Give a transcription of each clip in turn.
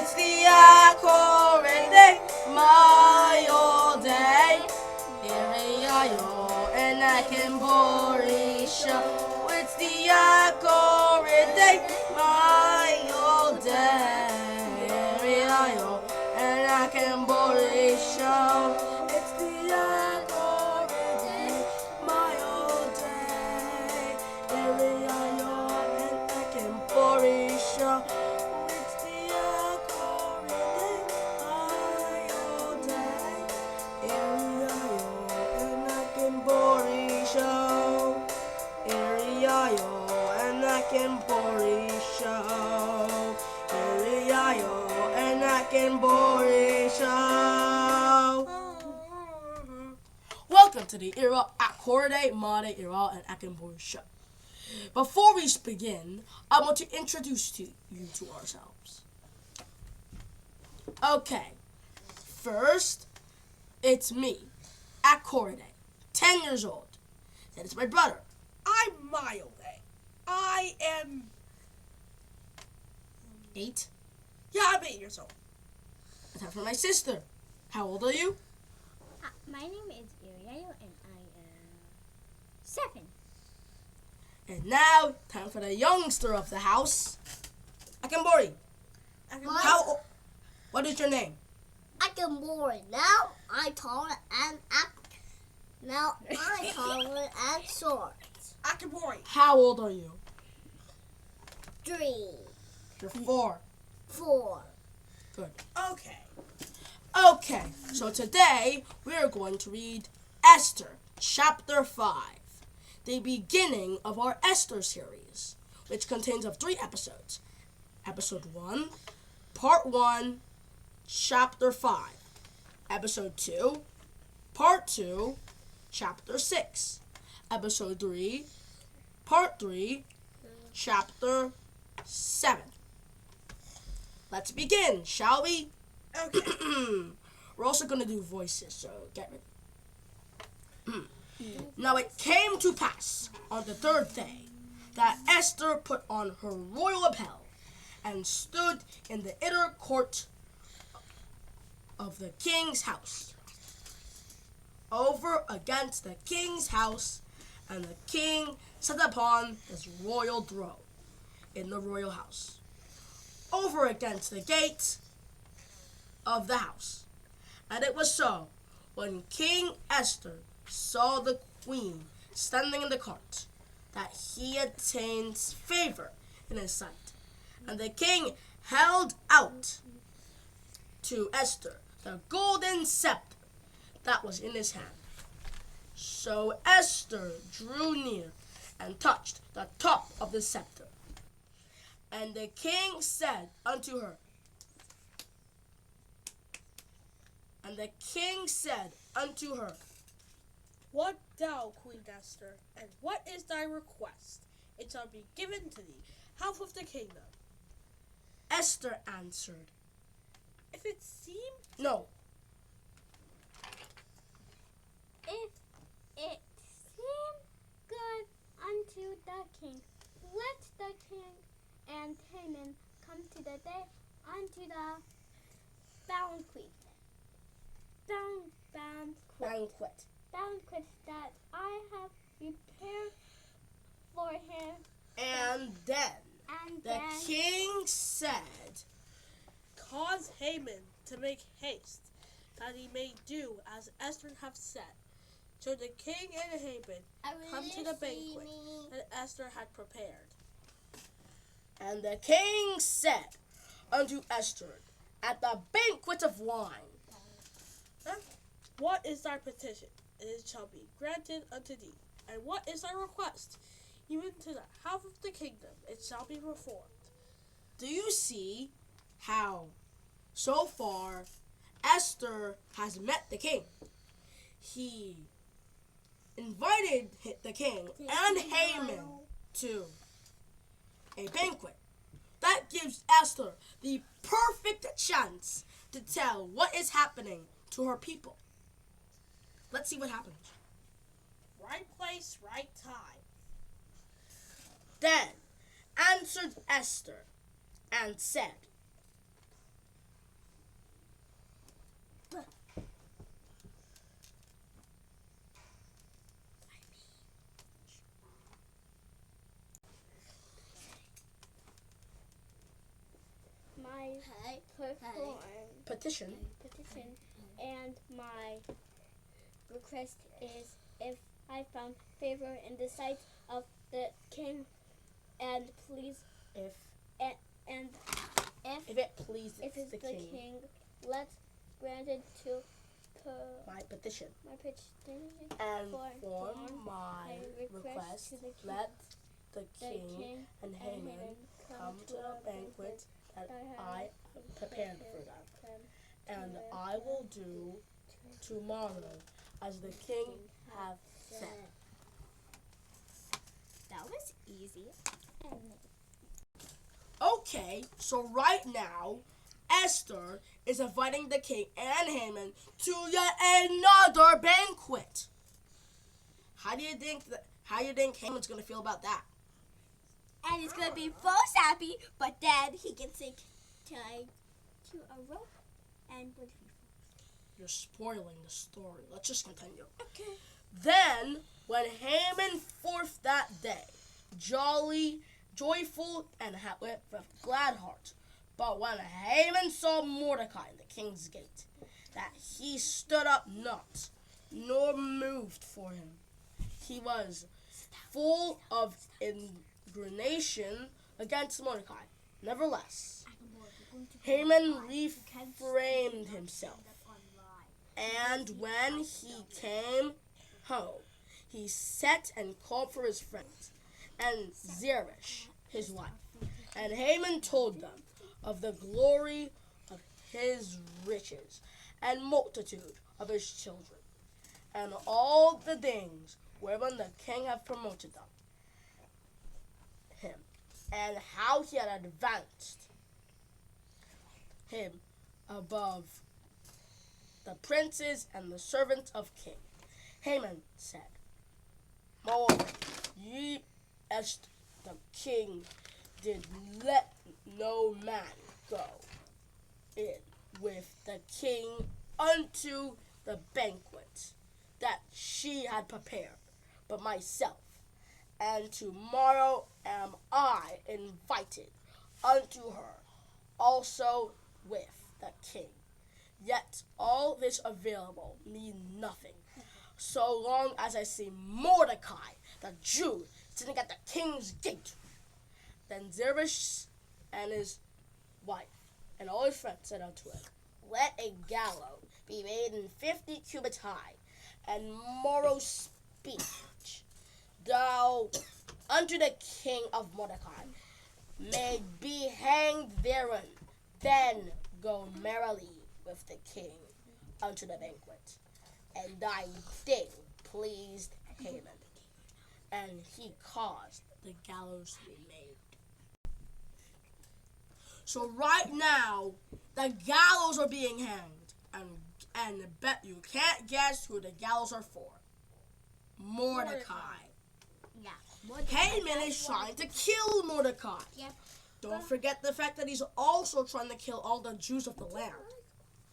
It's the accurate day, my old day. Iriayo and I can borisha. It's the accurate day, my old day. Iriayo and I can borisha. It's the accurate day, my old day. Iriayo and I can borisha. Welcome to the Era Acorde Made Era and Akenbori Show. Before we begin, I want to introduce you to ourselves. Okay, first, it's me, Acorde, 10 years old. Then it's my brother. I'm Milde. I am 8. Yeah, I'm 8 years old. And time for my sister. How old are you? My name is Iriayo and I am 7. And now, time for the youngster of the house, Akenbori. What is your name? Akenbori. Now I call it an act. Now I call it an sword. Akenbori. How old are you? 3, You're 4. 4. Good. Okay. So today we are going to read Esther, Chapter 5, the beginning of our Esther series, which contains of 3 episodes. Episode 1, Part 1, Chapter 5. Episode 2, Part 2, Chapter 6. Episode 3, Part 3, Chapter 7. Let's begin, shall we? Okay. We're also going to do voices, so get ready. Now it came to pass on the 3rd day that Esther put on her royal apparel and stood in the inner court of the king's house, over against the king's house, and the king sat upon his royal throne in the royal house, over against the gate of the house. And it was so, when King Esther saw the queen standing in the court, that he attained favor in his sight. And the king held out to Esther the golden scepter that was in his hand. So Esther drew near and touched the top of the scepter. And the king said unto her, What thou, Queen Esther, and what is thy request? It shall be given to thee, half of the kingdom. Esther answered, If it seem No. If it seem good unto the king, let the king and Haman come to the day unto the banquet that I have prepared for him. And then the king said, Cause Haman to make haste, that he may do as Esther hath said. So the king and Haman come to the banquet that Esther had prepared. And the king said unto Esther at the banquet of wine, What is thy petition? It shall be granted unto thee. And what is thy request? Even to the half of the kingdom it shall be performed. Do you see how, so far, Esther has met the king? He invited the king and Haman to a banquet. That gives Esther the perfect chance to tell what is happening to her people. Let's see what happens. Right place, right time. Then answered Esther and said, perform Petition. and my request is if I found favor in the sight of the king, and please, If if it pleases if it's the king, let's grant it to my petition. my petition And for for my request, to the king, let the the king and Haman come to a banquet that I prepared for them. And I will do tomorrow as the king have said. That was easy. Okay, so right now, Esther is inviting the king and Haman to yet another banquet. How do you think Haman's gonna feel about that? And he's gonna be so happy, but then he gets tied to a rope and would be. You're spoiling the story. Let's just continue. Okay. Then, when Haman forth that day, jolly, joyful, and with glad heart. But when Haman saw Mordecai in the king's gate, that he stood up not, nor moved for him, he was full of indignation against Mordecai. Nevertheless, Haman refrained himself. And when he came home, he sent and called for his friends and Zeresh, his wife. And Haman told them of the glory of his riches and multitude of his children, and all the things wherein the king had promoted him, and how he had advanced him above the princes and the servants of king. Haman said, moreover, ye as the king did let no man go in with the king unto the banquet that she had prepared, but myself. And tomorrow am I invited unto her, also with the king. Yet all this available me nothing, so long as I see Mordecai, the Jew, sitting at the king's gate. Then Zeresh and his wife and all his friends said unto him, let a gallows be made in 50 cubits high, and moral speech thou unto the king of Mordecai may be hanged therein. Then go merrily with the king unto the banquet. And thy thing pleased Haman, and he caused the gallows to be made. So right now, the gallows are being hanged, and bet you can't guess who the gallows are for. Mordecai. Yeah. Haman is trying to kill Mordecai. Yep. Don't forget the fact that he's also trying to kill all the Jews of the land.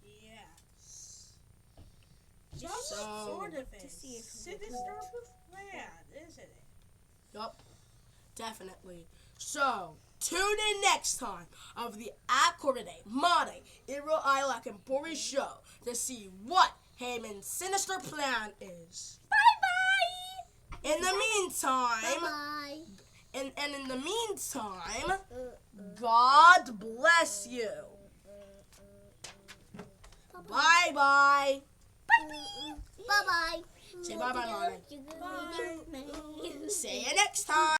Yes. So- Sort of a To see if sinister plan, isn't it? Yup, definitely. So, tune in next time of the Accordiday, Mare, Iro Ilak and Bori show to see what Haman's sinister plan is. Bye-bye! In the meantime, Bye-bye. and in the meantime, God bless you. Bye-bye. Bye-bye. Say bye-bye, Mare. Bye. See you next time.